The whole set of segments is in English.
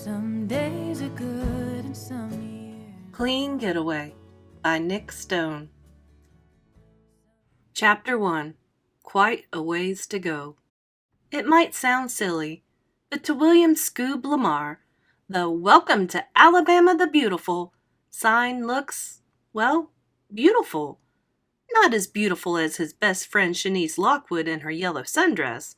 Some days are good and some years. Clean Getaway by Nick Stone. Chapter 1. Quite a Ways to Go. It might sound silly, but to William Scoob Lamar, the Welcome to Alabama the Beautiful sign looks, well, beautiful. Not as beautiful as his best friend Shanice Lockwood in her yellow sundress,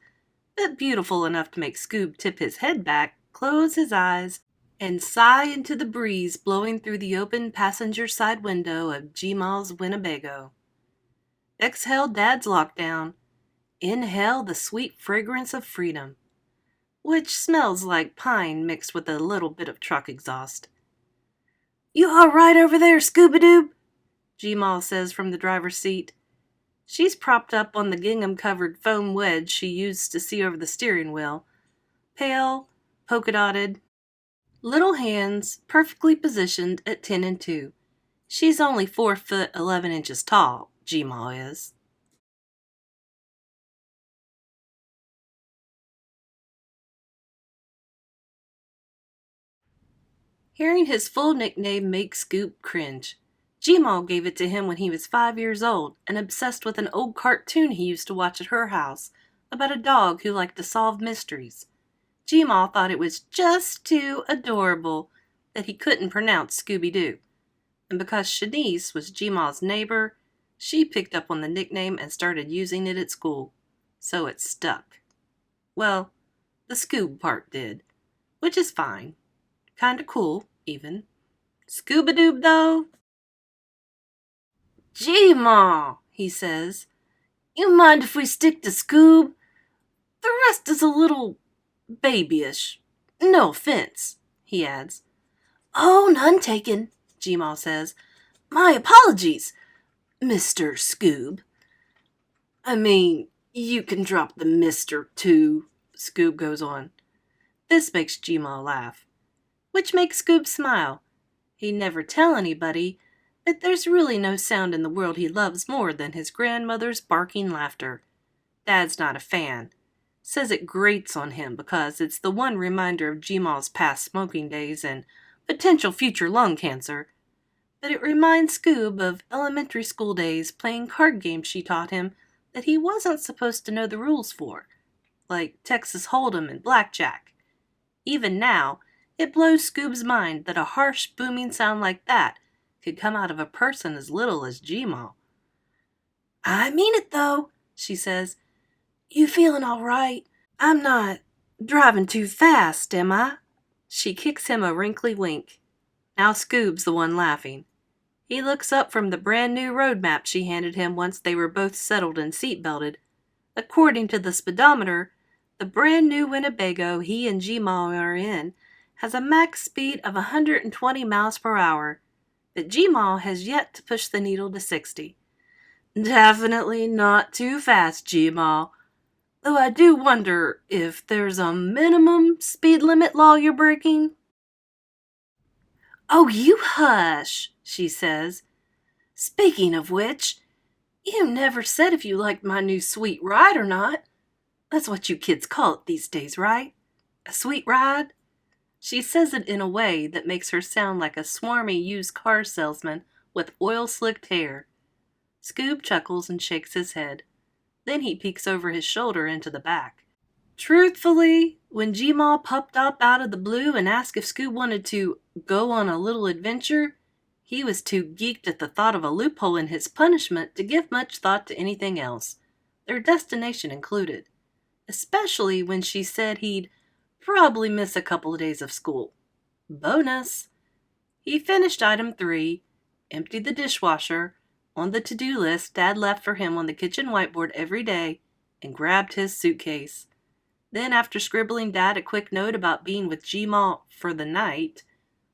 but beautiful enough to make Scoob tip his head back, close his eyes, and sigh into the breeze blowing through the open passenger side window of G-Mall's Winnebago. Exhale Dad's lockdown. Inhale the sweet fragrance of freedom, which smells like pine mixed with a little bit of truck exhaust. "You all right over there, Scooby-Doob?" G-Mall says from the driver's seat. She's propped up on the gingham-covered foam wedge she used to see over the steering wheel. Pale, polka-dotted, little hands perfectly positioned at 10 and 2. She's only 4 foot 11 inches tall, G-Mall is. Hearing his full nickname makes Scoob cringe. G-Mall gave it to him when he was 5 years old and obsessed with an old cartoon he used to watch at her house about a dog who liked to solve mysteries. G-Mall thought it was just too adorable that he couldn't pronounce Scooby-Doo. And because Shanice was G-Mall's neighbor, she picked up on the nickname and started using it at school. So it stuck. Well, the Scoob part did, which is fine. Kinda cool, even. Scooby-Doo, though? "G-Mall," he says, "you mind if we stick to Scoob? The rest is a little babyish. No offense," he adds. "Oh, none taken," G-Mall says. "My apologies, Mr. Scoob." "I mean, you can drop the Mr. too," Scoob goes on. This makes G-Mall laugh, which makes Scoob smile. He'd never tell anybody, but there's really no sound in the world he loves more than his grandmother's barking laughter. Dad's not a fan. Says it grates on him because it's the one reminder of G-Mall's past smoking days and potential future lung cancer. But it reminds Scoob of elementary school days playing card games she taught him that he wasn't supposed to know the rules for, like Texas Hold'em and Blackjack. Even now, it blows Scoob's mind that a harsh, booming sound like that could come out of a person as little as G-Mall. "I mean it, though," she says. "You feeling all right? I'm not driving too fast, am I?" She kicks him a wrinkly wink. Now Scoob's the one laughing. He looks up from the brand new road map she handed him once they were both settled and seat-belted. According to the speedometer, the brand new Winnebago he and G-Mall are in has a max speed of 120 miles per hour, but G-Mall has yet to push the needle to 60. "Definitely not too fast, G-Mall. Though I do wonder if there's a minimum speed limit law you're breaking." "Oh, you hush," she says. "Speaking of which, you never said if you liked my new sweet ride or not. That's what you kids call it these days, right? A sweet ride?" She says it in a way that makes her sound like a swarmy used car salesman with oil-slicked hair. Scoob chuckles and shakes his head. Then he peeks over his shoulder into the back. Truthfully, when G-Mall popped up out of the blue and asked if Scoob wanted to go on a little adventure, he was too geeked at the thought of a loophole in his punishment to give much thought to anything else, their destination included, especially when she said he'd probably miss a couple of days of school. Bonus! He finished item 3, emptied the dishwasher, on the to-do list Dad left for him on the kitchen whiteboard every day, and grabbed his suitcase. Then, after scribbling Dad a quick note about being with G-Mall for the night,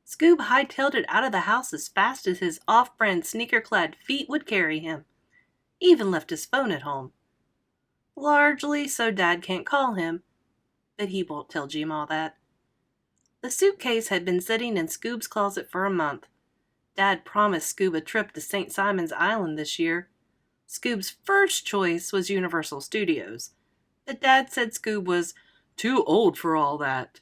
Scoob hightailed it out of the house as fast as his off-brand sneaker-clad feet would carry him. He even left his phone at home. Largely so Dad can't call him, but he won't tell G-Mall that. The suitcase had been sitting in Scoob's closet for a month. Dad promised Scoob a trip to St. Simon's Island this year. Scoob's first choice was Universal Studios, but Dad said Scoob was too old for all that.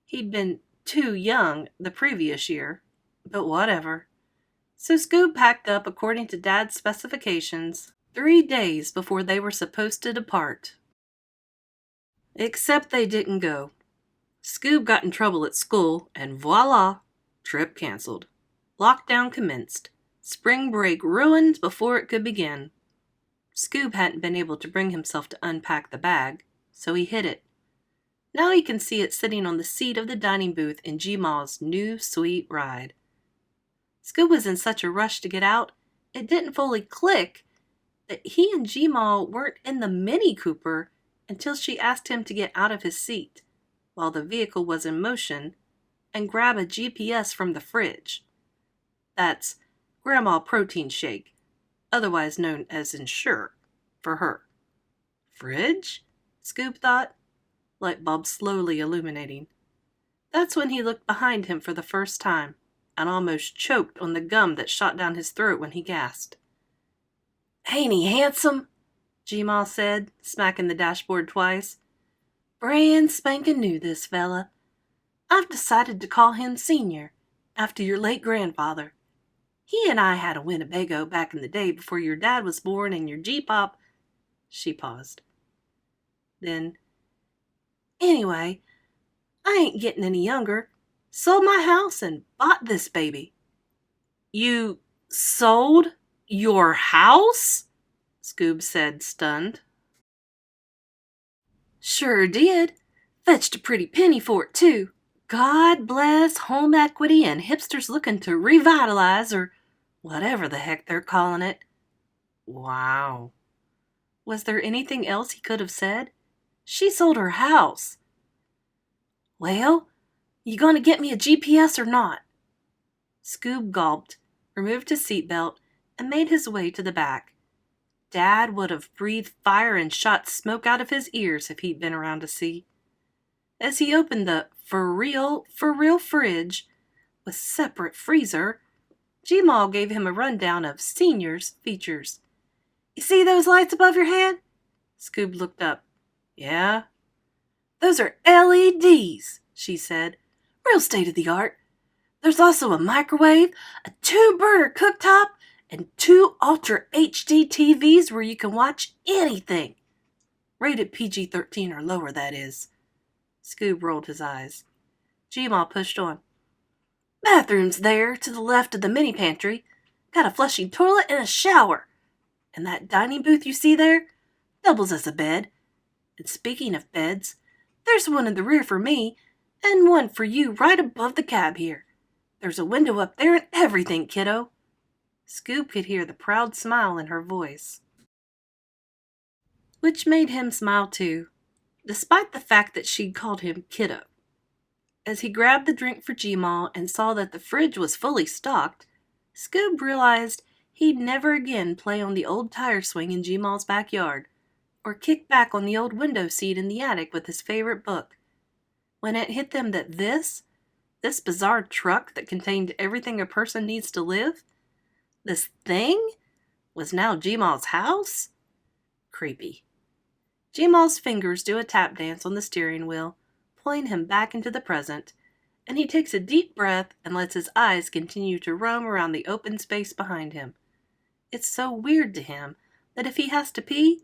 He'd been too young the previous year, but whatever. So Scoob packed up according to Dad's specifications 3 days before they were supposed to depart. Except they didn't go. Scoob got in trouble at school, and voila, trip canceled. Lockdown commenced. Spring break ruined before it could begin. Scoob hadn't been able to bring himself to unpack the bag, so he hid it. Now he can see it sitting on the seat of the dining booth in G-Maw's new sweet ride. Scoob was in such a rush to get out, it didn't fully click that he and G-Maw weren't in the Mini Cooper until she asked him to get out of his seat while the vehicle was in motion and grab a GPS from the fridge. That's Grandma Protein Shake, otherwise known as Ensure, for her. Fridge? Scoob thought, light bulb slowly illuminating. That's when he looked behind him for the first time and almost choked on the gum that shot down his throat when he gasped. "Ain't he handsome?" G-Maw said, smacking the dashboard twice. "Brand spanking new, this fella. I've decided to call him Senior, after your late grandfather. He and I had a Winnebago back in the day before your dad was born and your G-Pop—" She paused. Then, "Anyway, I ain't getting any younger. Sold my house and bought this baby." "You sold your house?" Scoob said, stunned. "Sure did. Fetched a pretty penny for it, too. God bless home equity and hipsters looking to revitalize, or whatever the heck they're calling it." Wow. Was there anything else he could have said? She sold her house. "Well, you gonna get me a GPS or not?" Scoob gulped, removed his seatbelt, and made his way to the back. Dad would have breathed fire and shot smoke out of his ears if he'd been around to see. As he opened the for real fridge with separate freezer, G-Maw gave him a rundown of Senior's features. "You see those lights above your head?" Scoob looked up. "Yeah." "Those are LEDs, she said. "Real state-of-the-art. There's also a microwave, a 2-burner cooktop, and 2 Ultra HD TVs where you can watch anything. Rated PG-13 or lower, that is." Scoob rolled his eyes. G-Maw pushed on. "Bathroom's there, to the left of the mini pantry. Got a flushing toilet and a shower. And that dining booth you see there doubles as a bed. And speaking of beds, there's one in the rear for me, and one for you right above the cab here. There's a window up there and everything, kiddo." Scoob could hear the proud smile in her voice, which made him smile too, despite the fact that she'd called him kiddo. As he grabbed the drink for G-Maw and saw that the fridge was fully stocked, Scoob realized he'd never again play on the old tire swing in G-Maw's backyard, or kick back on the old window seat in the attic with his favorite book. When it hit them that this bizarre truck that contained everything a person needs to live, this thing, was now G-Maw's house? Creepy. G-Maw's fingers do a tap dance on the steering wheel, pulling him back into the present, and he takes a deep breath and lets his eyes continue to roam around the open space behind him. It's so weird to him that if he has to pee,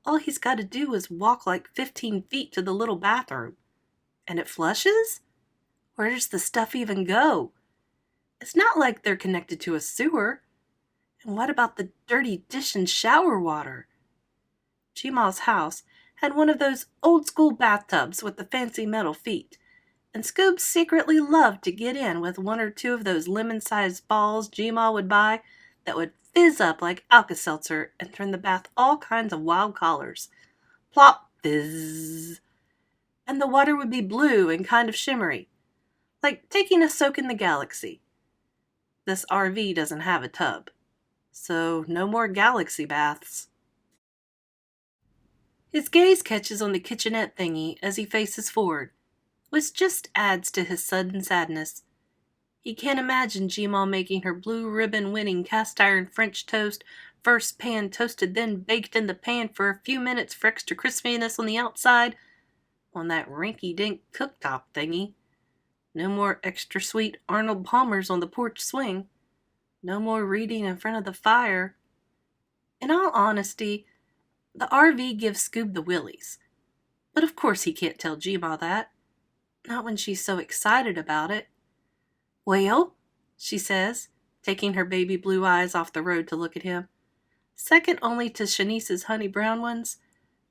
all he's got to do is walk like 15 feet to the little bathroom. And it flushes? Where does the stuff even go? It's not like they're connected to a sewer. And what about the dirty dish and shower water? G-Maw's house had one of those old-school bathtubs with the fancy metal feet, and Scoob secretly loved to get in with 1 or 2 of those lemon-sized balls G-Maw would buy that would fizz up like Alka-Seltzer and turn the bath all kinds of wild colors. Plop, fizz. And the water would be blue and kind of shimmery, like taking a soak in the galaxy. This RV doesn't have a tub, so no more galaxy baths. His gaze catches on the kitchenette thingy as he faces forward, which just adds to his sudden sadness. He can't imagine G-Maw making her blue ribbon-winning cast-iron French toast, first pan toasted then baked in the pan for a few minutes for extra crispiness on the outside, on that rinky-dink cooktop thingy. No more extra sweet Arnold Palmers on the porch swing. No more reading in front of the fire. In all honesty, the RV gives Scoob the willies. But of course he can't tell Gma that. Not when she's so excited about it. Well, she says, taking her baby blue eyes off the road to look at him. Second only to Shanice's honey brown ones,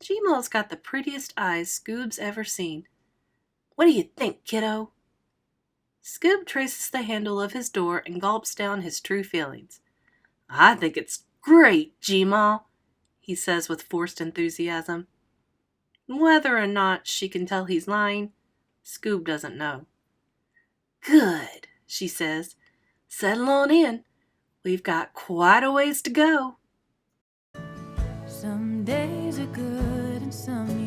Gma's got the prettiest eyes Scoob's ever seen. What do you think, kiddo? Scoob traces the handle of his door and gulps down his true feelings. I think it's great, Gma, he says with forced enthusiasm. Whether or not she can tell he's lying, Scoob doesn't know. Good, she says. Settle on in. We've got quite a ways to go. Some days are good and some